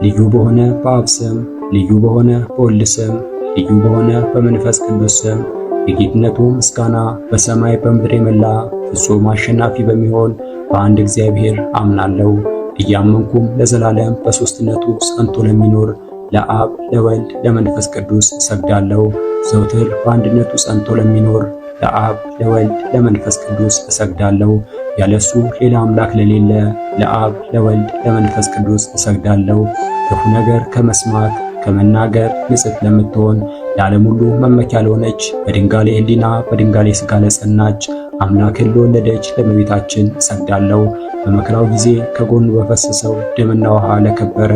ልዩ በሆነ በአብ ስም፣ ልዩ በሆነ በወልድ ስም፣ ልዩ በሆነ በመንፈስ ቅዱስ ስም የጌትነቱ ምስጋና በሰማይ በምድር የመላ ፍጹም አሸናፊ በሚሆን በአንድ እግዚአብሔር አምናለሁ። እያመንኩም ለዘላለም በሦስትነቱ ጸንቶ ለሚኖር ለአብ ለወልድ ለመንፈስ ቅዱስ እሰግዳለሁ። ዘውትር በአንድነቱ ጸንቶ ለሚኖር ለአብ ለወልድ ለመንፈስ ቅዱስ እሰግዳለሁ። ያለሱ ሌላ አምላክ ለሌለ ለአብ ለወልድ ለመንፈስ ቅዱስ እሰግዳለሁ። ክፉ ነገር ከመስማት ከመናገር ንጽሕት ለምትሆን ለዓለም ሁሉ መመኪያ ለሆነች በድንጋሌ ሕሊና በድንጋሌ ሥጋ ለጸናች አምላክን ለወለደች ለእመቤታችን እሰግዳለሁ። በመከራው ጊዜ ከጎኑ በፈሰሰው ደምና ውሃ ለከበረ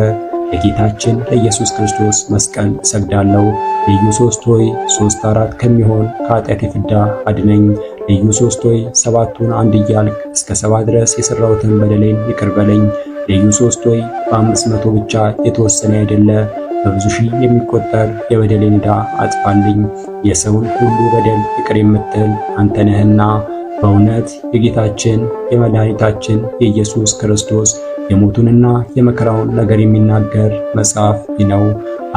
ለጌታችን ለኢየሱስ ክርስቶስ መስቀል እሰግዳለሁ። ልዩ ሦስት ሆይ ሦስት አራት ከሚሆን ከኃጢአቴ ፍዳ አድነኝ። ልዩ ሦስት ሆይ ሰባቱን አንድ እያልክ እስከ 7 ድረስ የሠራሁትን በደሌን ይቅር በለኝ። ልዩ ሦስት ሆይ በ500 ብቻ የተወሰነ አይደለ በብዙ ሺህ የሚቆጠር የበደሌን ዕዳ አጥፋልኝ። የሰውን ሁሉ በደል ይቅር የምትል አንተ ነህና በእውነት የጌታችን የመድኃኒታችን የኢየሱስ ክርስቶስ የሞቱንና የመከራውን ነገር የሚናገር መጽሐፍ ይህ ነው።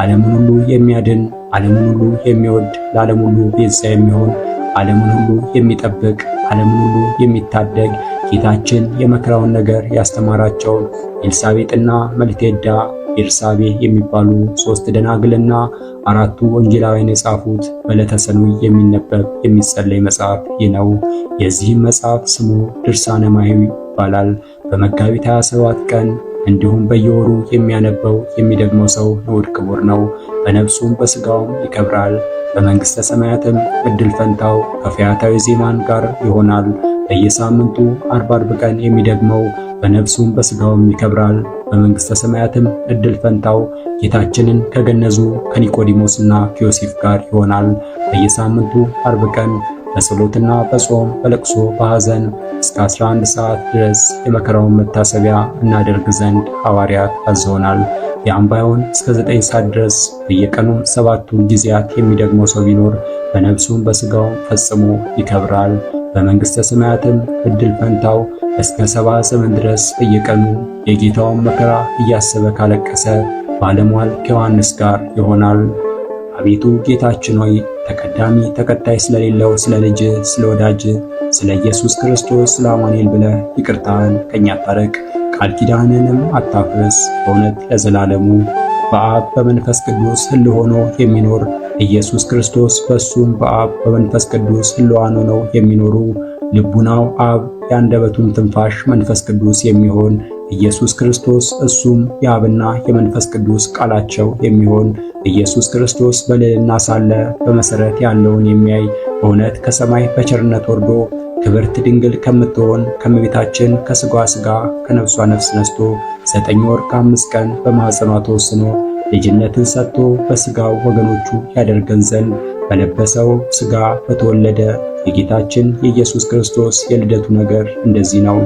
ዓለምን ሁሉ የሚያድን ዓለምን ሁሉ የሚወድ ለዓለም ሁሉ ቤዛ የሚሆን ዓለምን ሁሉ የሚጠብቅ ዓለምን ሁሉ የሚታደግ ጌታችን የመከራውን ነገር ያስተማራቸው ኤልሳቤጥና መልቴዳ ኤርሳቤ የሚባሉ 3 ደናግልና 4ቱ ወንጌላውያን የጻፉት በዕለተ ሰኑይ የሚነበብ የሚጸለይ መጽሐፍ ይህ ነው። የዚህም መጽሐፍ ስሙ ድርሳነ ማኅየው ይባላል። በመጋቢት 27 ቀን እንዲሁም በየወሩ የሚያነበው የሚደግመው ሰው ንዑድ ክቡር ነው። በነፍሱም በሥጋውም ይከብራል። በመንግሥተ ሰማያትም ዕድል ፈንታው ከፈያታዊ ዜማን ጋር ይሆናል። በየሳምንቱ 40 ቀን የሚደግመው በነፍሱም በሥጋውም ይከብራል። በመንግሥተ ሰማያትም ዕድል ፈንታው ጌታችንን ከገነዙ ከኒቆዲሞስና ከዮሴፍ ጋር ይሆናል። በየሳምንቱ 40 ቀን በጸሎትና በጾም በለቅሶ በሐዘን እስከ 11 ሰዓት ድረስ የመከራውን መታሰቢያ እናደርግ ዘንድ ሐዋርያት አዘውናል። ያም ባይሆን እስከ 9 ሰዓት ድረስ በየቀኑም 7ቱን ጊዜያት የሚደግመው ሰው ቢኖር በነፍሱም በሥጋውም ፈጽሞ ይከብራል። በመንግሥተ ሰማያትም ዕድል ፈንታው እስከ 70 ዘመን ድረስ በየቀኑ የጌታውን መከራ እያሰበ ካለቀሰ ባለሟል ከዮሐንስ ጋር ይሆናል። አቤቱ ጌታችን ሆይ ተቀዳሚ ተከታይ ስለሌለው ስለ ልጅ ስለ ወዳጅ ስለ ኢየሱስ ክርስቶስ ስለ አማኑኤል ብለህ ይቅርታህን ከኛ ታረቅ፣ ቃል ኪዳንህንም አታፍርስ። በእውነት ለዘላለሙ በአብ በመንፈስ ቅዱስ ሕልው ሆኖ የሚኖር ኢየሱስ ክርስቶስ በእሱም በአብ በመንፈስ ቅዱስ ሕልዋን ሆነው የሚኖሩ ልቡናው አብ የአንደበቱም ትንፋሽ መንፈስ ቅዱስ የሚሆን ኢየሱስ ክርስቶስ እሱም የአብና የመንፈስ ቅዱስ ቃላቸው የሚሆን ኢየሱስ ክርስቶስ በልዕልና ሳለ በመሠረት ያለውን የሚያይ በእውነት ከሰማይ በቸርነት ወርዶ ክብርት ድንግል ከምትሆን ከእመቤታችን ከሥጋዋ ሥጋ ከነፍሷ ነፍስ ነስቶ 9 ወር ከ5 ቀን በማኅፀኗ ተወስኖ ልጅነትን ሰጥቶ በሥጋው ወገኖቹ ያደርገን ዘንድ በለበሰው ሥጋ በተወለደ የጌታችን የኢየሱስ ክርስቶስ የልደቱ ነገር እንደዚህ ነው።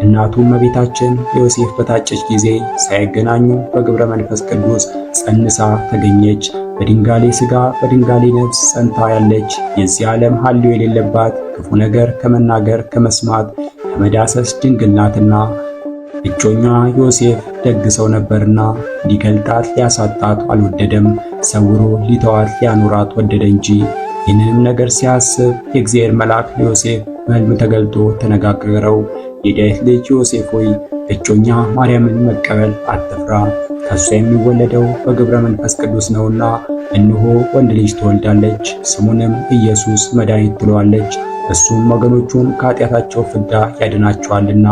እናቱ እመቤታችን ዮሴፍ በታጨች ጊዜ ሳይገናኙ በግብረ መንፈስ ቅዱስ ጸንሳ ተገኘች። በድንጋሌ ሥጋ በድንጋሌ ነፍስ ጸንታ ያለች የዚህ ዓለም ሐልዮ የሌለባት ክፉ ነገር ከመናገር ከመስማት ከመዳሰስ ድንግል ናትና እጮኛ ዮሴፍ ደግ ሰው ነበርና ሊገልጣት ሊያሳጣት አልወደደም። ሰውሮ ሊተዋት ሊያኖራት ወደደ እንጂ። ይህንንም ነገር ሲያስብ የእግዚአብሔር መልአክ ለዮሴፍ በሕልም ተገልጦ ተነጋገረው። የዳዊት ልጅ ዮሴፍ ሆይ እጮኛ ማርያምን መቀበል አትፍራ፣ ከእሷ የሚወለደው በግብረ መንፈስ ቅዱስ ነውና እነሆ ወንድ ልጅ ትወልዳለች፣ ስሙንም ኢየሱስ መድኃኒት ትለዋለች። እሱም ወገኖቹን ከኃጢአታቸው ፍዳ ያድናቸዋልና።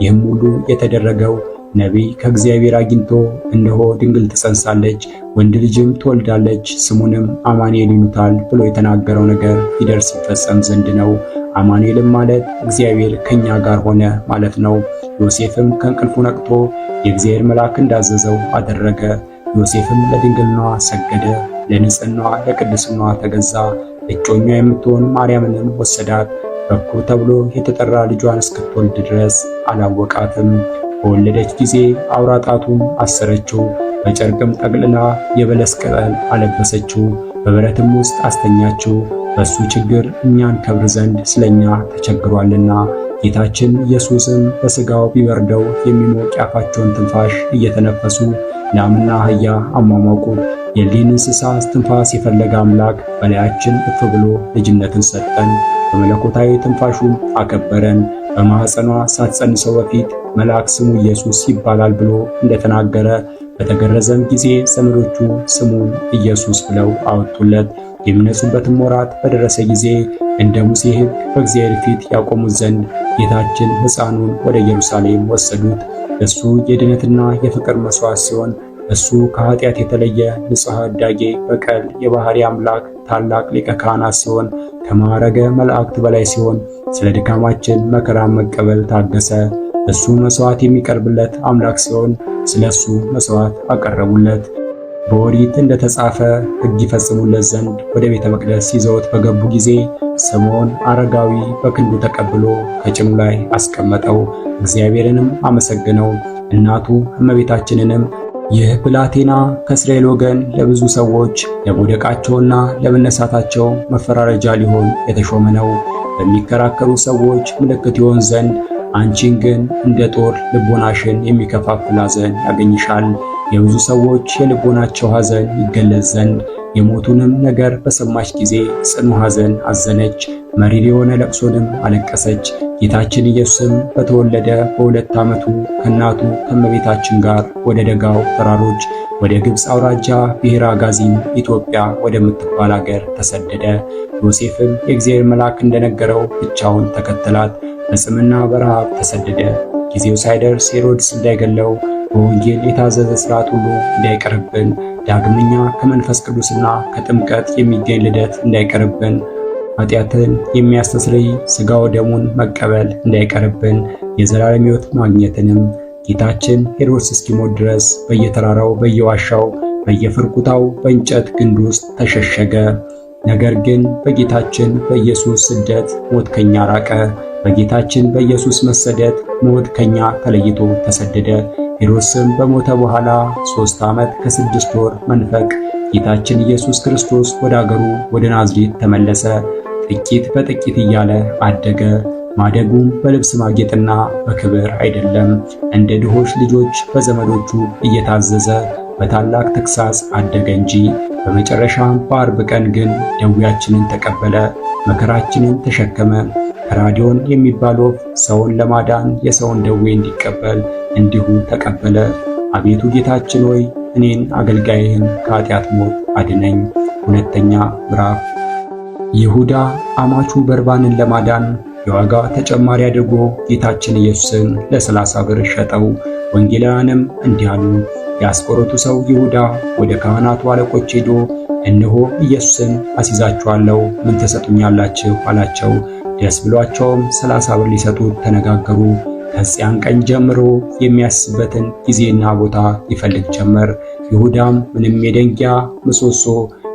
ይህም ሁሉ የተደረገው ነቢይ ከእግዚአብሔር አግኝቶ እነሆ ድንግል ትጸንሳለች፣ ወንድ ልጅም ትወልዳለች፣ ስሙንም አማኑኤል ይሉታል ብሎ የተናገረው ነገር ይደርስ ይፈጸም ዘንድ ነው። አማኑኤልም ማለት እግዚአብሔር ከኛ ጋር ሆነ ማለት ነው። ዮሴፍም ከእንቅልፉ ነቅቶ የእግዚአብሔር መልአክ እንዳዘዘው አደረገ። ዮሴፍም ለድንግልናዋ ሰገደ፣ ለንጽሕናዋ ለቅድስናዋ ተገዛ። እጮኛ የምትሆን ማርያምንም ወሰዳት። በኩር ተብሎ የተጠራ ልጇን እስክትወልድ ድረስ አላወቃትም። በወለደች ጊዜ አውራ ጣቱን አሰረችው፣ በጨርቅም ጠቅልላ የበለስ ቅጠል አለበሰችው፣ በበረትም ውስጥ አስተኛችው። በሱ ችግር እኛን ከብር ዘንድ ስለኛ ተቸግሯልና ጌታችን ኢየሱስም በሥጋው ቢበርደው የሚሞቅ ያፋቸውን ትንፋሽ እየተነፈሱ ላምና አህያ አሟሟቁት። የሊን እንስሳ ትንፋስ የፈለገ አምላክ በላያችን እፍ ብሎ ልጅነትን ሰጠን። በመለኮታዊ ትንፋሹም አከበረን። በማኅፀኗ ሳትጸንሰው በፊት መልአክ ስሙ ኢየሱስ ይባላል ብሎ እንደተናገረ በተገረዘም ጊዜ ዘመዶቹ ስሙን ኢየሱስ ብለው አወጡለት። የሚነጹበትም ወራት በደረሰ ጊዜ እንደ ሙሴ ሕግ በእግዚአብሔር ፊት ያቆሙት ዘንድ ጌታችን ሕፃኑን ወደ ኢየሩሳሌም ወሰዱት። እሱ የድነትና የፍቅር መሥዋዕት ሲሆን እሱ ከኃጢአት የተለየ ንጹሕ ዕዳጌ በቀል የባሕሪ አምላክ ታላቅ ሊቀ ካህናት ሲሆን ከማዕረገ መላእክት በላይ ሲሆን ስለ ድካማችን መከራን መቀበል ታገሰ። እሱ መሥዋዕት የሚቀርብለት አምላክ ሲሆን ስለ እሱ መሥዋዕት አቀረቡለት። በኦሪት እንደተጻፈ ሕግ ይፈጽሙለት ዘንድ ወደ ቤተ መቅደስ ይዘውት በገቡ ጊዜ ስምዖን አረጋዊ በክንዱ ተቀብሎ ከጭኑ ላይ አስቀመጠው። እግዚአብሔርንም አመሰግነው። እናቱ እመቤታችንንም ይህ ብላቴና ከእስራኤል ወገን ለብዙ ሰዎች ለመውደቃቸውና ለመነሳታቸው መፈራረጃ ሊሆን የተሾመ ነው። በሚከራከሩ ሰዎች ምልክት ይሆን ዘንድ አንቺን ግን እንደ ጦር ልቦናሽን የሚከፋፍል ሐዘን ያገኝሻል። የብዙ ሰዎች የልቦናቸው ሐዘን ይገለጽ ዘንድ የሞቱንም ነገር በሰማች ጊዜ ጽኑ ሐዘን አዘነች፣ መሪር የሆነ ለቅሶንም አለቀሰች። ጌታችን ኢየሱስም በተወለደ በ2 ዓመቱ ከእናቱ ከእመቤታችን ጋር ወደ ደጋው ተራሮች ወደ ግብፅ አውራጃ ብሔረ አጋዚም ኢትዮጵያ ወደምትባል አገር ተሰደደ። ዮሴፍም የእግዚአብሔር መልአክ እንደነገረው ብቻውን ተከተላት። በጽምና በረሃብ ተሰደደ። ጊዜው ሳይደርስ ሄሮድስ እንዳይገለው በወንጌል የታዘዘ ሥርዓት ሁሉ እንዳይቀርብን ዳግመኛ ከመንፈስ ቅዱስና ከጥምቀት የሚገኝ ልደት እንዳይቀርብን ኃጢአትን የሚያስተስርይ ሥጋው ደሙን መቀበል እንዳይቀርብን የዘላለም ሕይወት ማግኘትንም ጌታችን ሄሮድስ እስኪሞት ድረስ በየተራራው በየዋሻው በየፍርኩታው በእንጨት ግንድ ውስጥ ተሸሸገ። ነገር ግን በጌታችን በኢየሱስ ስደት ሞት ከኛ ራቀ። በጌታችን በኢየሱስ መሰደድ ሞት ከኛ ተለይቶ ተሰደደ። ሄሮድስም በሞተ በኋላ 3 ዓመት ከ6 ወር መንፈቅ ጌታችን ኢየሱስ ክርስቶስ ወደ አገሩ ወደ ናዝሬት ተመለሰ። ጥቂት በጥቂት እያለ አደገ። ማደጉም በልብስ ማጌጥና በክብር አይደለም፣ እንደ ድሆች ልጆች በዘመዶቹ እየታዘዘ በታላቅ ተግሣጽ አደገ እንጂ። በመጨረሻም በአርብ ቀን ግን ደዌያችንን ተቀበለ፣ መከራችንን ተሸከመ። ራዲዮን የሚባል ወፍ ሰውን ለማዳን የሰውን ደዌ እንዲቀበል እንዲሁ ተቀበለ። አቤቱ ጌታችን ሆይ እኔን አገልጋይህን ከኃጢአት ሞት አድነኝ። 2ኛ ምዕራፍ። ይሁዳ አማቹ በርባንን ለማዳን የዋጋ ተጨማሪ አድርጎ ጌታችን ኢየሱስን ለ30 ብር ሸጠው። ወንጌላውያንም እንዲህ አሉ። የአስቆሮቱ ሰው ይሁዳ ወደ ካህናቱ አለቆች ሄዶ እነሆ ኢየሱስን አስይዛችኋለሁ፣ ምን ትሰጡኛላችሁ አላቸው። ደስ ብሏቸውም 30 ብር ሊሰጡት ተነጋገሩ። ከዚያን ቀን ጀምሮ የሚያስበትን ጊዜና ቦታ ይፈልግ ጀመር። ይሁዳም ምንም የደንጊያ ምሰሶ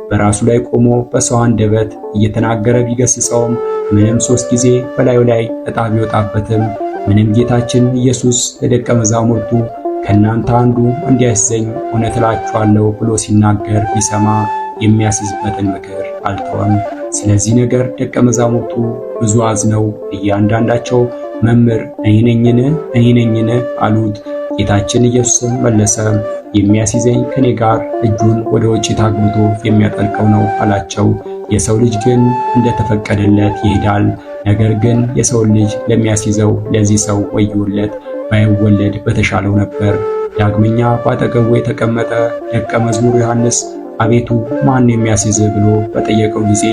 በራሱ ላይ ቆሞ በሰው አንደበት እየተናገረ ቢገስጸውም ምንም 3 ጊዜ በላዩ ላይ ዕጣ ቢወጣበትም ምንም ጌታችን ኢየሱስ ለደቀ መዛሙርቱ ከእናንተ አንዱ እንዲያስዘኝ እውነት እላችኋለሁ ብሎ ሲናገር ቢሰማ የሚያስዝበትን ምክር አልተወም። ስለዚህ ነገር ደቀ መዛሙርቱ ብዙ አዝነው እያንዳንዳቸው መምህር እኔ ነኝን አሉት። ጌታችን ኢየሱስም መለሰ፣ የሚያስይዘኝ ከኔ ጋር እጁን ወደ ውጪ ታግብቶ የሚያጠልቀው ነው አላቸው። የሰው ልጅ ግን እንደተፈቀደለት ይሄዳል። ነገር ግን የሰው ልጅ ለሚያስይዘው ለዚህ ሰው ወዮለት፣ ባይወለድ በተሻለው ነበር። ዳግመኛ ባጠገቡ የተቀመጠ ደቀ መዝሙር ዮሐንስ አቤቱ ማን የሚያስይዝህ ብሎ በጠየቀው ጊዜ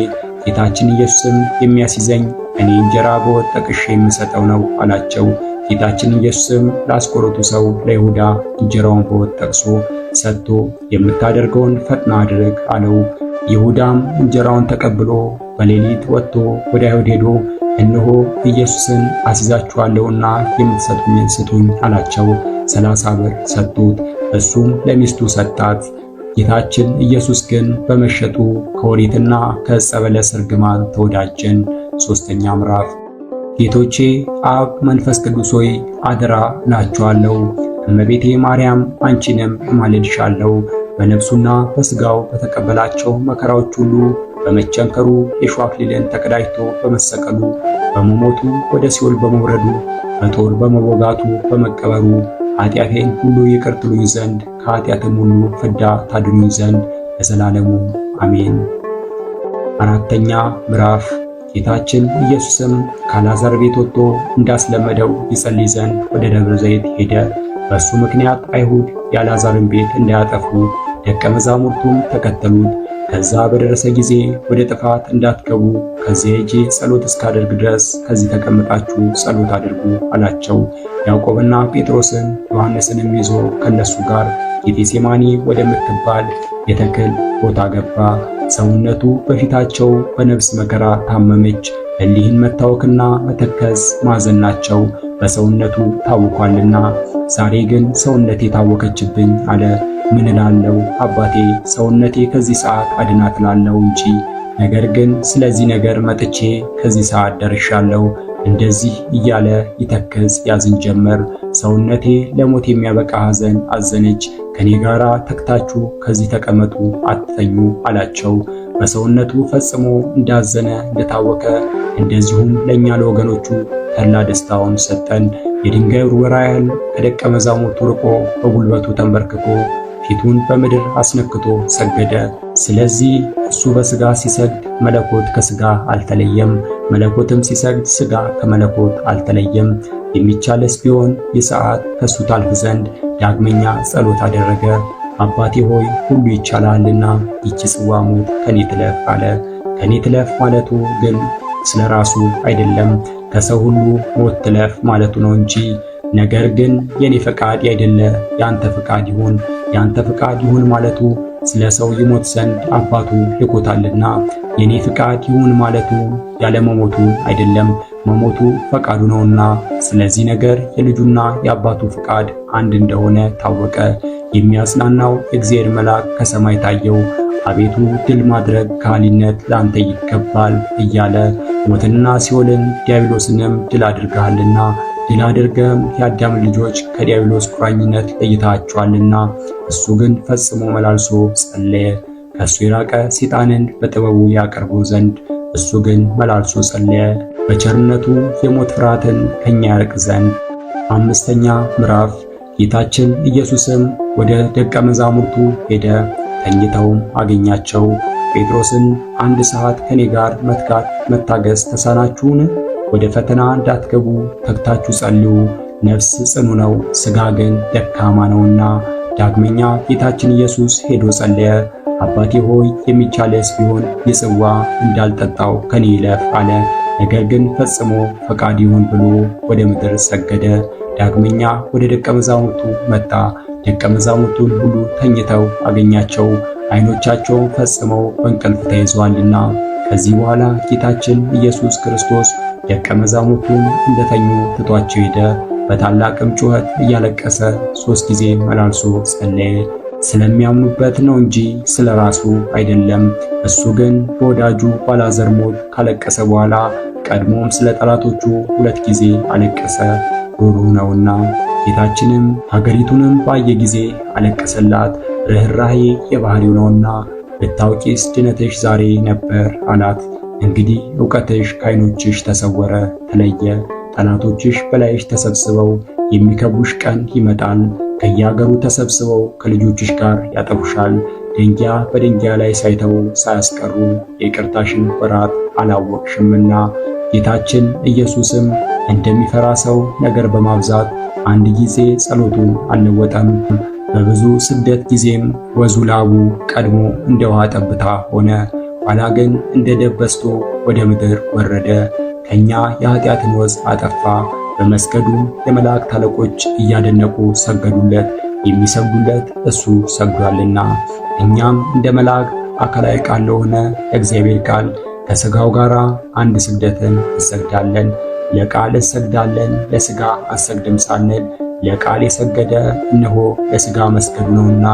ጌታችን ኢየሱስም የሚያስይዘኝ እኔ እንጀራ በወጥ ጠቅሼ የምሰጠው ነው አላቸው። ጌታችን ኢየሱስም ለአስቆሮቱ ሰው ለይሁዳ እንጀራውን በወጥ ጠቅሶ ሰጥቶ የምታደርገውን ፈጥና አድርግ አለው። ይሁዳም እንጀራውን ተቀብሎ በሌሊት ወጥቶ ወደ አይሁድ ሄዶ እነሆ ኢየሱስን አስይዛችኋለሁና የምትሰጡኝን ስጡኝ አላቸው። 30 ብር ሰጡት፣ እሱም ለሚስቱ ሰጣት። ጌታችን ኢየሱስ ግን በመሸጡ ከኦሪትና ከዕፀ በለስ እርግማን ተወዳጀን። 3ኛ ምዕራፍ። ጌቶቼ አብ መንፈስ ቅዱስ ሆይ አደራ እላችኋለሁ፣ እመቤቴ ማርያም አንቺንም እማልድሻለሁ። በነፍሱና በሥጋው በተቀበላቸው መከራዎች ሁሉ በመቸንከሩ የሾህ አክሊልን ተቀዳጅቶ በመሰቀሉ በመሞቱ ወደ ሲኦል በመውረዱ በጦር በመወጋቱ በመቀበሩ ኃጢአቴን ሁሉ ይቅር ትሉኝ ዘንድ ከኃጢአትም ሁሉ ፍዳ ታድኑኝ ዘንድ ለዘላለሙ አሜን። አራተኛ ምዕራፍ ጌታችን ኢየሱስም ከአልዓዛር ቤት ወጥቶ እንዳስለመደው ይጸልይ ዘንድ ወደ ደብረ ዘይት ሄደ። በእሱ ምክንያት አይሁድ የአልዓዛርን ቤት እንዳያጠፉ ደቀ መዛሙርቱም ተከተሉት። ከዛ በደረሰ ጊዜ ወደ ጥፋት እንዳትገቡ ከዚህ ሄጄ ጸሎት እስካደርግ ድረስ ከዚህ ተቀምጣችሁ ጸሎት አድርጉ አላቸው። ያዕቆብና ጴጥሮስን ዮሐንስንም ይዞ ከነሱ ጋር ጌቴሴማኒ ወደምትባል የተክል ቦታ ገባ። ሰውነቱ በፊታቸው በነፍስ መከራ ታመመች። እሊህን መታወክና መተከዝ ማዘን ናቸው፣ በሰውነቱ ታውኳልና። ዛሬ ግን ሰውነቴ ታወከችብኝ አለ። ምን እላለሁ አባቴ፣ ሰውነቴ ከዚህ ሰዓት አድናት እላለሁ እንጂ። ነገር ግን ስለዚህ ነገር መጥቼ ከዚህ ሰዓት ደርሻለሁ። እንደዚህ እያለ ይተክዝ ያዝን ጀመር። ሰውነቴ ለሞት የሚያበቃ ሐዘን አዘነች። ከኔ ጋራ ተክታችሁ ከዚህ ተቀመጡ አትተኙ አላቸው። በሰውነቱ ፈጽሞ እንዳዘነ እንደታወከ እንደዚሁም ለእኛ ለወገኖቹ ተድላ ደስታውን ሰጠን። የድንጋይ ውርወራ ያህል ከደቀ መዛሙርቱ ርቆ በጉልበቱ ተንበርክኮ ፊቱን በምድር አስነክቶ ሰገደ። ስለዚህ እሱ በሥጋ ሲሰግድ መለኮት ከሥጋ አልተለየም፣ መለኮትም ሲሰግድ ሥጋ ከመለኮት አልተለየም። የሚቻለስ ቢሆን ይህ ሰዓት ከእሱ ታልፍ ዘንድ ዳግመኛ ጸሎት አደረገ። አባቴ ሆይ ሁሉ ይቻላልና ይቺ ጽዋ ሞት ከኔ ትለፍ አለ። ከኔ ትለፍ ማለቱ ግን ስለ ራሱ አይደለም፣ ከሰው ሁሉ ሞት ትለፍ ማለቱ ነው እንጂ። ነገር ግን የኔ ፈቃድ ያይደለ ያንተ ፈቃድ ይሁን፣ ያንተ ፈቃድ ይሁን ማለቱ ስለ ሰው ይሞት ዘንድ አባቱ ልኮታልና። የኔ ፈቃድ ይሁን ማለቱ ያለ መሞቱ አይደለም፣ መሞቱ ፈቃዱ ነውና። ስለዚህ ነገር የልጁና የአባቱ ፈቃድ አንድ እንደሆነ ታወቀ። የሚያጽናናው የእግዚአብሔር መልአክ ከሰማይ ታየው። አቤቱ ድል ማድረግ ከሃሊነት ለአንተ ይገባል እያለ ሞትንና ሲኦልን ዲያብሎስንም ድል አድርገሃልና ድል አድርገም የአዳም ልጆች ከዲያብሎስ ቁራኝነት ለይታቸዋልና። እሱ ግን ፈጽሞ መላልሶ ጸለየ፣ ከእሱ የራቀ ሰይጣንን በጥበቡ ያቀርበው ዘንድ። እሱ ግን መላልሶ ጸለየ፣ በቸርነቱ የሞት ፍርሃትን ከኛ ያርቅ ዘንድ። አምስተኛ ምዕራፍ ጌታችን ኢየሱስም ወደ ደቀ መዛሙርቱ ሄደ፣ ተኝተውም አገኛቸው። ጴጥሮስን አንድ ሰዓት ከኔ ጋር መትጋት መታገስ ተሳናችሁን? ወደ ፈተና እንዳትገቡ ተግታችሁ ጸልዩ። ነፍስ ጽኑ ነው፣ ሥጋ ግን ደካማ ነውና። ዳግመኛ ጌታችን ኢየሱስ ሄዶ ጸለየ። አባቴ ሆይ የሚቻለስ ቢሆን የጽዋ እንዳልጠጣው ከኔ ይለፍ አለ። ነገር ግን ፈጽሞ ፈቃድ ይሁን ብሎ ወደ ምድር ሰገደ። ዳግመኛ ወደ ደቀ መዛሙርቱ መጣ። ደቀ መዛሙርቱን ሁሉ ተኝተው አገኛቸው፣ ዓይኖቻቸው ፈጽመው በእንቅልፍ ተይዘዋልና። ከዚህ በኋላ ጌታችን ኢየሱስ ክርስቶስ ደቀ መዛሙርቱን እንደተኙ ትቷቸው ሄደ። በታላቅም ጩኸት እያለቀሰ 3 ጊዜ መላልሶ ጸለየ። ስለሚያምኑበት ነው እንጂ ስለ ራሱ አይደለም። እሱ ግን በወዳጁ በአልዓዛር ሞት ካለቀሰ በኋላ ቀድሞም ስለ ጠላቶቹ 2 ጊዜ አለቀሰ፣ ሩህሩህ ነውና። ጌታችንም ሀገሪቱንም ባየ ጊዜ አለቀሰላት፣ ርኅራኄ የባህሪው ነውና። ብታውቂስ ድነትሽ ዛሬ ነበር አላት። እንግዲህ ዕውቀትሽ ከዓይኖችሽ ተሰወረ ተለየ። ጠላቶችሽ በላይሽ ተሰብስበው የሚከቡሽ ቀን ይመጣል። ከየአገሩ ተሰብስበው ከልጆችሽ ጋር ያጠፉሻል። ድንጋይ በድንጋይ ላይ ሳይተው ሳያስቀሩ የይቅርታሽን ወራት አላወቅሽምና። ጌታችን ኢየሱስም እንደሚፈራ ሰው ነገር በማብዛት አንድ ጊዜ ጸሎቱን አልለወጠም። በብዙ ስደት ጊዜም ወዙ ላቡ ቀድሞ እንደ ውሃ ጠብታ ሆነ። ኋላ ግን እንደ ደም በዝቶ ወደ ምድር ወረደ። ከኛ የኃጢአትን ወዝ አጠፋ። በመስገዱም የመላእክት አለቆች እያደነቁ ሰገዱለት። የሚሰግዱለት እሱ ሰግዷልና። እኛም እንደ መላእክት አካላዊ ቃል ለሆነ ለእግዚአብሔር ቃል ከሥጋው ጋር አንድ ስግደትን እንሰግዳለን። ለቃል እንሰግዳለን፣ ለሥጋ አንሰግድም ሳንል ለቃል የሰገደ እነሆ ለሥጋ መስገዱ ነውና፣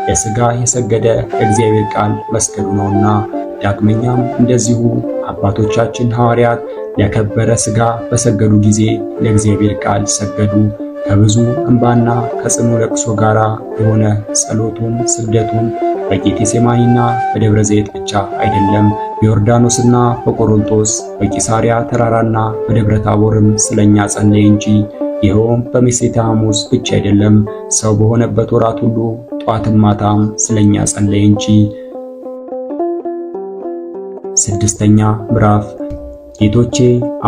ለሥጋ የሰገደ ለእግዚአብሔር ቃል መስገዱ ነውና። ዳግመኛም እንደዚሁ አባቶቻችን ሐዋርያት ለከበረ ሥጋ በሰገዱ ጊዜ ለእግዚአብሔር ቃል ሰገዱ። ከብዙ እንባና ከጽኑ ለቅሶ ጋር የሆነ ጸሎቱን ስግደቱን በጌቴሴማኒና በደብረ ዘይት ብቻ አይደለም፣ በዮርዳኖስና በቆሮንቶስ በቂሳሪያ ተራራና በደብረ ታቦርም ስለኛ ጸለየ እንጂ። ይኸውም በምሴተ ሐሙስ ብቻ አይደለም፣ ሰው በሆነበት ወራት ሁሉ ጧትም ማታም ስለኛ ጸለየ እንጂ። ስድስተኛ ምዕራፍ ጌቶቼ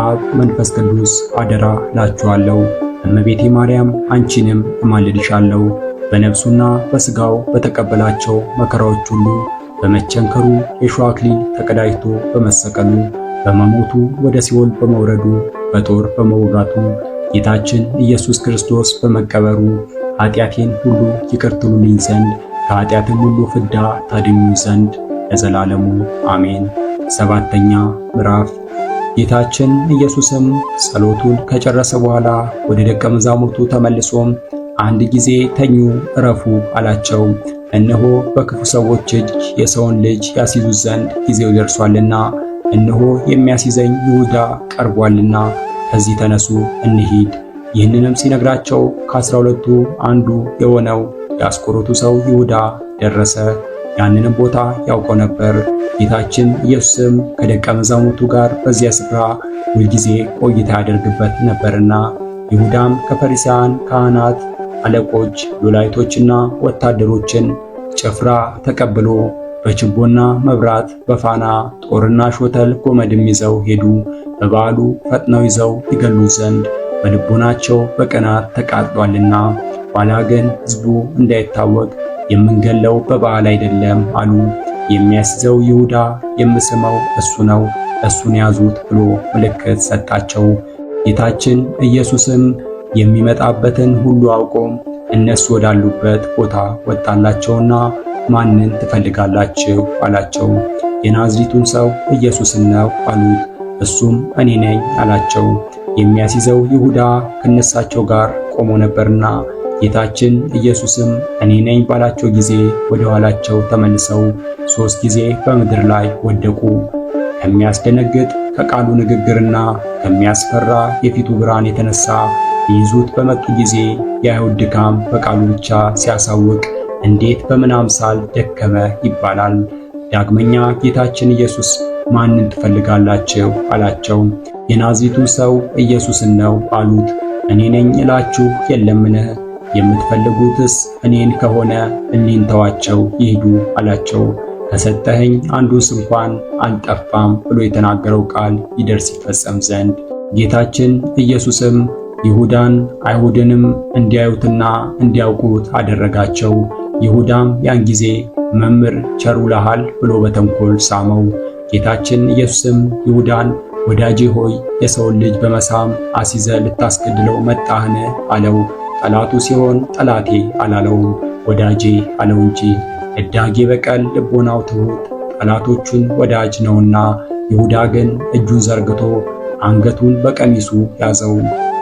አብ መንፈስ ቅዱስ አደራ ላችኋለሁ። እመቤቴ ማርያም አንቺንም እማልድሻለሁ። በነፍሱና በሥጋው በተቀበላቸው መከራዎች ሁሉ በመቸንከሩ የሾህ አክሊል ተቀዳጅቶ በመሰቀሉ በመሞቱ ወደ ሲኦል በመውረዱ በጦር በመውጋቱ ጌታችን ኢየሱስ ክርስቶስ በመቀበሩ ኃጢአቴን ሁሉ ይቅር ትሉልኝ ዘንድ ከኃጢአትም ሁሉ ፍዳ ታድኙኝ ዘንድ ለዘላለሙ አሜን። ሰባተኛ ምዕራፍ ጌታችን ኢየሱስም ጸሎቱን ከጨረሰ በኋላ ወደ ደቀ መዛሙርቱ ተመልሶም አንድ ጊዜ ተኙ እረፉ አላቸው። እነሆ በክፉ ሰዎች እጅ የሰውን ልጅ ያስይዙት ዘንድ ጊዜው ደርሷልና፣ እነሆ የሚያስይዘኝ ይሁዳ ቀርቧልና ከዚህ ተነሱ እንሂድ። ይህንንም ሲነግራቸው ከ12ቱ አንዱ የሆነው የአስቆሮቱ ሰው ይሁዳ ደረሰ። ያንንም ቦታ ያውቀው ነበር። ጌታችን ኢየሱስም ከደቀ መዛሙርቱ ጋር በዚያ ስፍራ ሁልጊዜ ቆይታ ያደርግበት ነበርና፣ ይሁዳም ከፈሪሳውያን ካህናት አለቆች ሎላይቶችና ወታደሮችን ጭፍራ ተቀብሎ በችቦና መብራት በፋና ጦርና ሾተል ጎመድም ይዘው ሄዱ። በበዓሉ ፈጥነው ይዘው ይገሉት ዘንድ በልቦናቸው በቅናት ተቃጥሏልና። ኋላ ግን ሕዝቡ እንዳይታወቅ የምንገለው በበዓል አይደለም አሉ። የሚያስይዘው ይሁዳ የምስመው እሱ ነው፣ እሱን ያዙት ብሎ ምልክት ሰጣቸው። ጌታችን ኢየሱስም የሚመጣበትን ሁሉ አውቆ እነሱ ወዳሉበት ቦታ ወጣላቸውና ማንን ትፈልጋላችሁ አላቸው። የናዝሬቱን ሰው ኢየሱስን ነው አሉት። እሱም እኔ ነኝ አላቸው። የሚያስይዘው ይሁዳ ከነሳቸው ጋር ቆሞ ነበርና ጌታችን ኢየሱስም እኔ ነኝ ባላቸው ጊዜ ወደ ኋላቸው ተመልሰው 3 ጊዜ በምድር ላይ ወደቁ። ከሚያስደነግጥ ከቃሉ ንግግርና ከሚያስፈራ የፊቱ ብርሃን የተነሳ ይይዙት በመጡ ጊዜ የአይሁድ ድካም በቃሉ ብቻ ሲያሳውቅ እንዴት በምን አምሳል ደከመ ይባላል። ዳግመኛ ጌታችን ኢየሱስ ማንን ትፈልጋላችሁ አላቸው። የናዝሬቱን ሰው ኢየሱስን ነው አሉት። እኔ ነኝ እላችሁ የለምን? የምትፈልጉትስ እኔን ከሆነ እኔን ተዋቸው ይሂዱ አላቸው። ከሰጠኸኝ አንዱስ እንኳን አልጠፋም ብሎ የተናገረው ቃል ይደርስ ይፈጸም ዘንድ ጌታችን ኢየሱስም ይሁዳን አይሁድንም እንዲያዩትና እንዲያውቁት አደረጋቸው። ይሁዳም ያን ጊዜ መምህር ቸር ውለሃል ብሎ በተንኮል ሳመው። ጌታችን ኢየሱስም ይሁዳን ወዳጄ ሆይ የሰውን ልጅ በመሳም አሲዘ ልታስገድለው መጣህን አለው። ጠላቱ ሲሆን ጠላቴ አላለውም፣ ወዳጄ አለው እንጂ። እዳጌ በቀል ልቦናው ትሑት ጠላቶቹን ወዳጅ ነውና። ይሁዳ ግን እጁን ዘርግቶ አንገቱን በቀሚሱ ያዘው።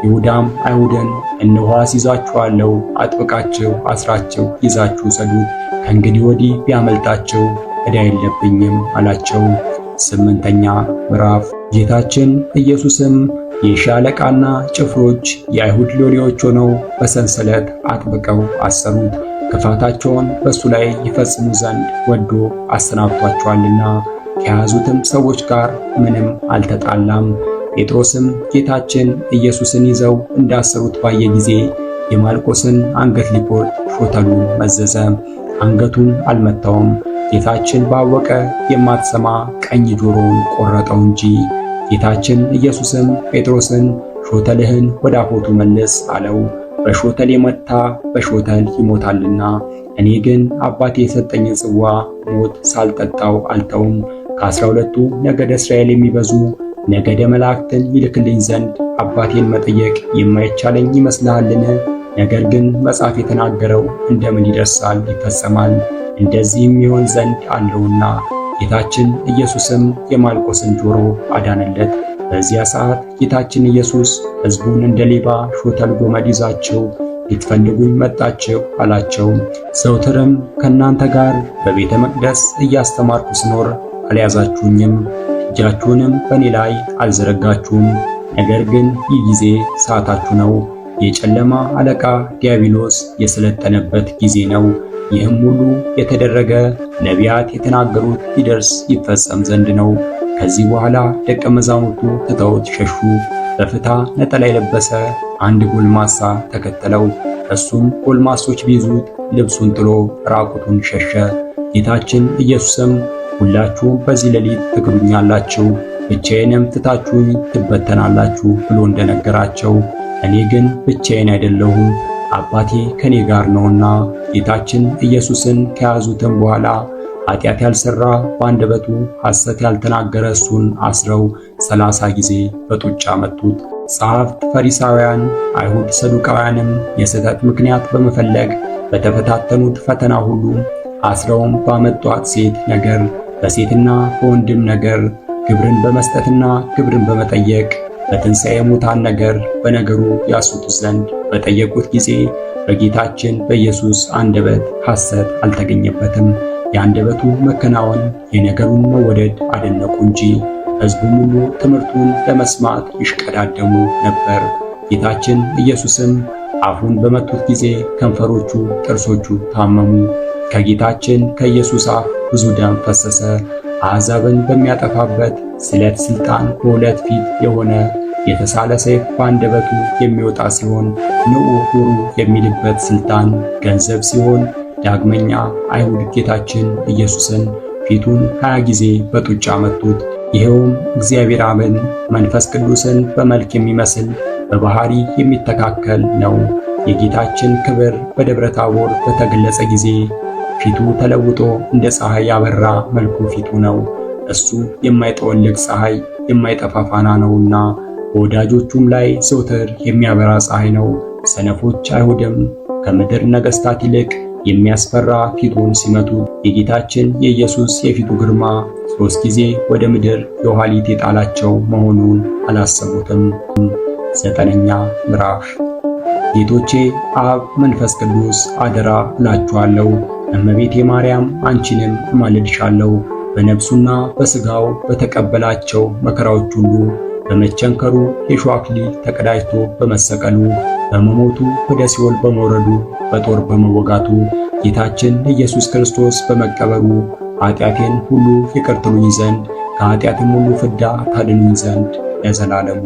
ይሁዳም አይሁድን እነሆ አስይዛችኋለሁ፣ አጥብቃችሁ አስራችሁ ይዛችሁ ሰዱት፣ ከእንግዲህ ወዲህ ቢያመልጣችሁ ዕዳ የለብኝም አላቸው። ስምንተኛ ምዕራፍ ጌታችን ኢየሱስም የሺህ አለቃና ጭፍሮች የአይሁድ ሎሌዎች ሆነው በሰንሰለት አጥብቀው አሰሩት። ክፋታቸውን በእሱ ላይ ይፈጽሙ ዘንድ ወዶ አሰናብቷቸዋልና ከያዙትም ሰዎች ጋር ምንም አልተጣላም። ጴጥሮስም ጌታችን ኢየሱስን ይዘው እንዳሰሩት ባየ ጊዜ የማልቆስን አንገት ሊቆርጥ ሾተሉን መዘዘ። አንገቱን አልመታውም። ጌታችን ባወቀ የማትሰማ ቀኝ ጆሮውን ቆረጠው እንጂ። ጌታችን ኢየሱስም ጴጥሮስን ሾተልህን ወደ አፎቱ መልስ አለው። በሾተል የመታ በሾተል ይሞታልና፣ እኔ ግን አባቴ የሰጠኝን ጽዋ ሞት ሳልጠጣው አልተውም። ከ12ቱ ነገደ እስራኤል የሚበዙ ነገደ መላእክትን ይልክልኝ ዘንድ አባቴን መጠየቅ የማይቻለኝ ይመስልሃልን? ነገር ግን መጽሐፍ የተናገረው እንደምን ይደርሳል ይፈጸማል፣ እንደዚህም ይሆን ዘንድ አለውና። ጌታችን ኢየሱስም የማልቆስን ጆሮ አዳነለት። በዚያ ሰዓት ጌታችን ኢየሱስ ሕዝቡን እንደ ሌባ ሾተል ጎመድ ይዛችሁ ልትፈልጉኝ መጣችሁ አላቸው። ዘውትርም ከእናንተ ጋር በቤተ መቅደስ እያስተማርኩ ስኖር አልያዛችሁኝም፣ እጃችሁንም በእኔ ላይ አልዘረጋችሁም። ነገር ግን ይህ ጊዜ ሰዓታችሁ ነው፣ የጨለማ አለቃ ዲያብሎስ የሰለጠነበት ጊዜ ነው። ይህም ሁሉ የተደረገ ነቢያት የተናገሩት ሊደርስ ይፈጸም ዘንድ ነው። ከዚህ በኋላ ደቀ መዛሙርቱ ትተውት ሸሹ። በፍታ ነጠላ የለበሰ አንድ ጎልማሳ ተከተለው። እሱም ጎልማሶች ቢይዙት ልብሱን ጥሎ ራቁቱን ሸሸ። ጌታችን ኢየሱስም ሁላችሁም በዚህ ሌሊት ትክዱኛላችሁ፣ ብቻዬንም ትታችሁኝ ትበተናላችሁ ብሎ እንደነገራቸው እኔ ግን ብቻዬን አይደለሁም፣ አባቴ ከኔ ጋር ነውና። ጌታችን ኢየሱስን ከያዙትም በኋላ ኃጢአት ያልሰራ በአንደበቱ ሐሰት ያልተናገረ እሱን አስረው 30 ጊዜ በጡጫ መቱት። ጸሐፍት ፈሪሳውያን፣ አይሁድ ሰዱቃውያንም የስህተት ምክንያት በመፈለግ በተፈታተኑት ፈተና ሁሉ አስረውም ባመጧት ሴት ነገር፣ በሴትና በወንድም ነገር፣ ግብርን በመስጠትና ግብርን በመጠየቅ በትንሣኤ ሙታን ነገር በነገሩ ያስቱ ዘንድ በጠየቁት ጊዜ በጌታችን በኢየሱስ አንደበት ሐሰት አልተገኘበትም። የአንደበቱ መከናወን የነገሩን መወደድ አደነቁ እንጂ ሕዝቡም ሁሉ ትምህርቱን ለመስማት ይሽቀዳደሙ ነበር። ጌታችን ኢየሱስም አፉን በመቱት ጊዜ ከንፈሮቹ፣ ጥርሶቹ ታመሙ። ከጌታችን ከኢየሱስ አፍ ብዙ ደም ፈሰሰ። አሕዛብን በሚያጠፋበት ስለት ሥልጣን በሁለት ፊት የሆነ የተሳለ ሰይፍ በአንደበቱ የሚወጣ ሲሆን ንዑ ሁሩ የሚልበት ሥልጣን ገንዘብ ሲሆን ዳግመኛ አይሁድ ጌታችን ኢየሱስን ፊቱን 20 ጊዜ በጡጫ መቱት። ይኸውም እግዚአብሔር አብን መንፈስ ቅዱስን በመልክ የሚመስል በባህሪ የሚተካከል ነው። የጌታችን ክብር በደብረ ታቦር በተገለጸ ጊዜ ፊቱ ተለውጦ እንደ ፀሐይ ያበራ መልኩ ፊቱ ነው። እሱ የማይጠወልግ ፀሐይ የማይጠፋ ፋና ነውና በወዳጆቹም ላይ ዘወትር የሚያበራ ፀሐይ ነው። ሰነፎች አይሁድም ከምድር ነገሥታት ይልቅ የሚያስፈራ ፊቱን ሲመቱ የጌታችን የኢየሱስ የፊቱ ግርማ 3 ጊዜ ወደ ምድር የኋሊት የጣላቸው መሆኑን አላሰቡትም። 9ኛ ምዕራፍ። ጌቶቼ አብ መንፈስ ቅዱስ አደራ እላችኋለሁ፣ እመቤቴ ማርያም አንቺንም እማልድሻለሁ። በነፍሱና በሥጋው በተቀበላቸው መከራዎች ሁሉ በመቸንከሩ የሾህ አክሊል ተቀዳጅቶ በመሰቀሉ በመሞቱ ወደ ሲኦል በመውረዱ በጦር በመወጋቱ ጌታችን ኢየሱስ ክርስቶስ በመቀበሩ ኃጢአቴን ሁሉ ይቅር ትሉኝ ዘንድ ከኃጢአትም ሁሉ ፍዳ ታድኑኝ ዘንድ ለዘላለሙ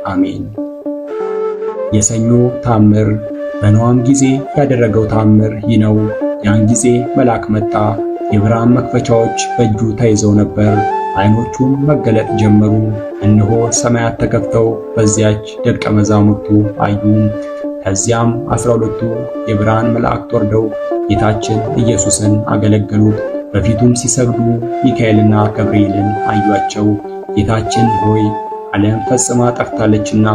አሜን። የሰኞ ታምር። በኖኅም ጊዜ ያደረገው ታምር ይህ ነው። ያን ጊዜ መልአክ መጣ። የብርሃን መክፈቻዎች በእጁ ተይዘው ነበር። ዓይኖቹም መገለጥ ጀመሩ። እነሆ ሰማያት ተከፍተው በዚያች ደቀ መዛሙርቱ አዩ። ከዚያም 12ቱ የብርሃን መላእክት ወርደው ጌታችን ኢየሱስን አገለገሉት። በፊቱም ሲሰግዱ ሚካኤልና ገብርኤልን አዩአቸው። ጌታችን ሆይ ዓለም ፈጽማ ጠፍታለችና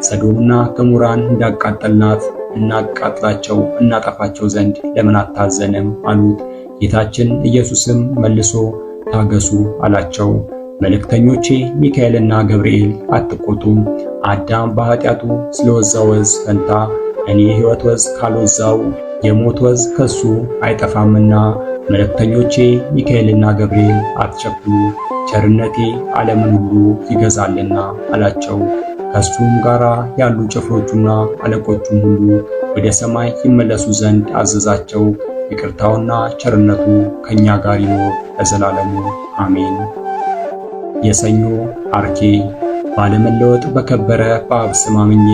ሰዶምና ገሞራን እንዳቃጠልናት እናቃጥላቸው እናጠፋቸው ዘንድ ለምን አታዘንም አሉት። ጌታችን ኢየሱስም መልሶ ታገሱ አላቸው። መልእክተኞቼ ሚካኤልና ገብርኤል አትቆጡም። አዳም በኃጢአቱ ስለወዛው ወዝ ፈንታ እኔ ሕይወት ወዝ ካልወዛው የሞት ወዝ ከሱ አይጠፋምና መልእክተኞቼ ሚካኤልና ገብርኤል አትቸኩሉ፣ ቸርነቴ ዓለምን ሁሉ ይገዛልና አላቸው። ከሱም ጋር ያሉ ጭፍሮቹና አለቆቹም ሁሉ ወደ ሰማይ ይመለሱ ዘንድ አዘዛቸው። ይቅርታውና ቸርነቱ ከኛ ጋር ይኖር ለዘላለሙ አሜን። የሰኞ አርኬ። ባለመለወጥ በከበረ በአብ ስም አምኜ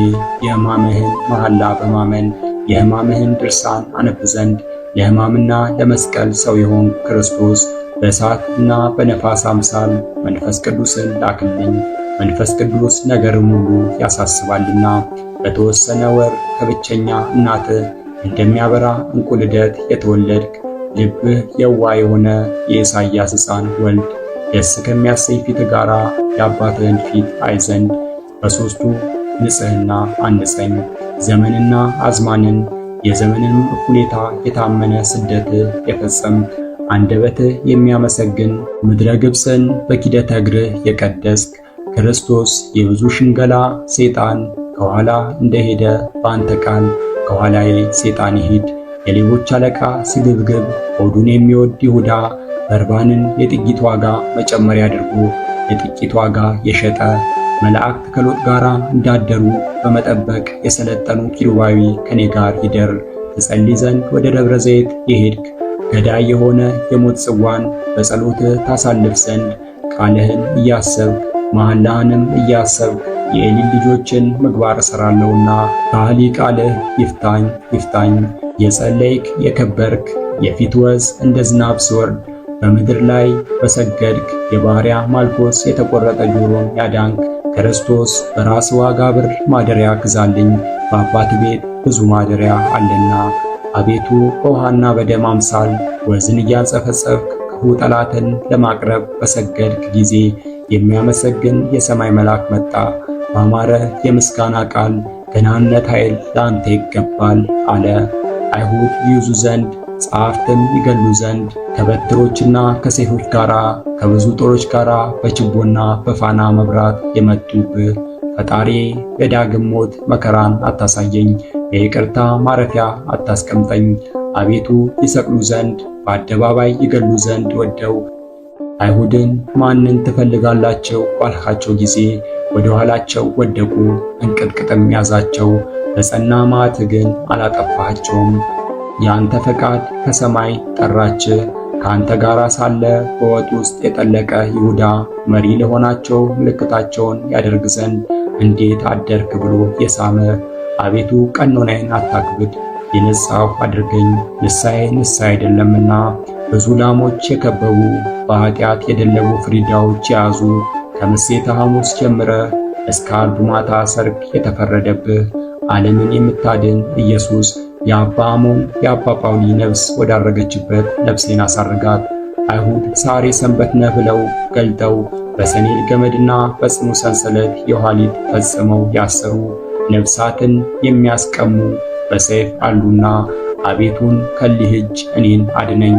የሕማምህን መሐላ በማመን የሕማምህን ድርሳን አነብ ዘንድ ለሕማምና ለመስቀል ሰው የሆን ክርስቶስ በእሳትና በነፋስ አምሳል መንፈስ ቅዱስን ላክልኝ። መንፈስ ቅዱስ ነገርን ሁሉ ያሳስባልና በተወሰነ ወር ከብቸኛ እናትህ እንደሚያበራ ዕንቁ ልደት የተወለድክ ልብህ የዋ የሆነ የኢሳይያስ ሕፃን ወልድ ደስ ከሚያሰኝ ፊት ጋራ የአባትህን ፊት አይ ዘንድ በሦስቱ ንጽሕና አንጸኝ። ዘመንና አዝማንን የዘመንን እኩሌታ የታመነ ስደትህ የፈጸምክ አንደበትህ የሚያመሰግን ምድረ ግብፅን በኪደተ እግርህ የቀደስክ ክርስቶስ የብዙ ሽንገላ ሰይጣን ከኋላ እንደሄደ በአንተ ቃል ከኋላዬ ሰይጣን ይሂድ። የሌቦች አለቃ ስግብግብ ሆዱን የሚወድ ይሁዳ በርባንን የጥቂት ዋጋ መጨመሪያ አድርጎ የጥቂት ዋጋ የሸጠ መላእክት ከሎጥ ጋር እንዳደሩ በመጠበቅ የሰለጠኑ ኪሩባዊ ከኔ ጋር ይደር። ትጸልይ ዘንድ ወደ ደብረ ዘይት የሄድክ ገዳይ የሆነ የሞት ጽዋን በጸሎትህ ታሳልፍ ዘንድ ቃልህን እያሰብክ መሐላህንም እያሰብክ የኤሊን ልጆችን ምግባር እሠራለሁና ከአሊ ቃልህ ይፍታኝ ይፍታኝ። የጸለይክ የከበርክ የፊት ወዝ እንደ ዝናብ ሲወርድ በምድር ላይ በሰገድክ የባሪያ ማልኮስ የተቆረጠ ጆሮን ያዳንክ ክርስቶስ በራስ ዋጋ ብር ማደሪያ ግዛልኝ። በአባት ቤት ብዙ ማደሪያ አለና። አቤቱ በውሃና በደም አምሳል ወዝን እያንጸፈጸፍክ ክፉ ጠላትን ለማቅረብ በሰገድክ ጊዜ የሚያመሰግን የሰማይ መልአክ መጣ። ባማረ የምስጋና ቃል ገናንነት ኃይል ለአንተ ይገባል አለ። አይሁድ ይይዙ ዘንድ ጸሐፍትም ይገሉ ዘንድ ከበትሮችና ከሰይፎች ጋር ከብዙ ጦሮች ጋር በችቦና በፋና መብራት የመጡብህ ፈጣሪ የዳግም ሞት መከራን አታሳየኝ፣ የይቅርታ ማረፊያ አታስቀምጠኝ። አቤቱ ይሰቅሉ ዘንድ በአደባባይ ይገሉ ዘንድ ወደው አይሁድን ማንን ትፈልጋላቸው ባልካቸው ጊዜ ወደ ኋላቸው ወደቁ፣ እንቅጥቅጥም ያዛቸው። በጸና መዓትህ ግን አላጠፋሃቸውም። የአንተ ፈቃድ ከሰማይ ጠራች። ከአንተ ጋር ሳለ በወጥ ውስጥ የጠለቀ ይሁዳ መሪ ለሆናቸው ምልክታቸውን ያደርግ ዘንድ እንዴት አደርክ ብሎ የሳመ አቤቱ ቀኖናዬን አታክብድ፣ የነጻሁ አድርገኝ። ንስሐዬ ንስሐ አይደለምና ብዙ ላሞች የከበቡ በኃጢአት የደለቡ ፍሪዳዎች የያዙ ከምሴተ ሐሙስ ጀምረ እስከ ዓርብ ማታ ሰርክ የተፈረደብህ ዓለምን የምታድን ኢየሱስ የአባ አሞን የአባ ጳውሊ ነፍስ ወዳረገችበት ነፍሴን አሳርጋት። አይሁድ ዛሬ ሰንበት ነህ ብለው ገልጠው በሰኔል ገመድና በጽኑ ሰንሰለት የኋሊት ፈጽመው ያሰሩ ነፍሳትን የሚያስቀሙ በሰይፍ አሉና አቤቱን ከሊህ እጅ እኔን አድነኝ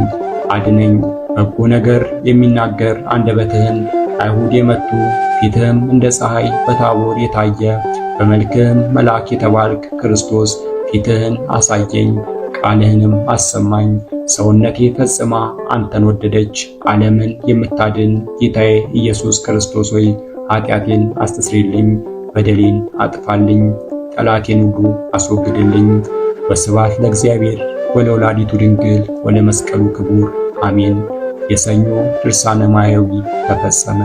አድነኝ። በጎ ነገር የሚናገር አንደበትህን አይሁድ የመቱ ፊትህም እንደ ፀሐይ በታቦር የታየ በመልክህም መልአክ የተባልክ ክርስቶስ ፊትህን አሳየኝ፣ ቃልህንም አሰማኝ። ሰውነቴ ፈጽማ አንተን ወደደች። ዓለምን የምታድን ጌታዬ ኢየሱስ ክርስቶስ ሆይ ኃጢአቴን አስተስሪልኝ፣ በደሌን አጥፋልኝ፣ ጠላቴን ሁሉ አስወግድልኝ። ወስብሐት ለእግዚአብሔር ወለወላዲቱ ድንግል ወለመስቀሉ ክቡር አሜን። የሰኞ ድርሳነ ማያዊ ተፈጸመ።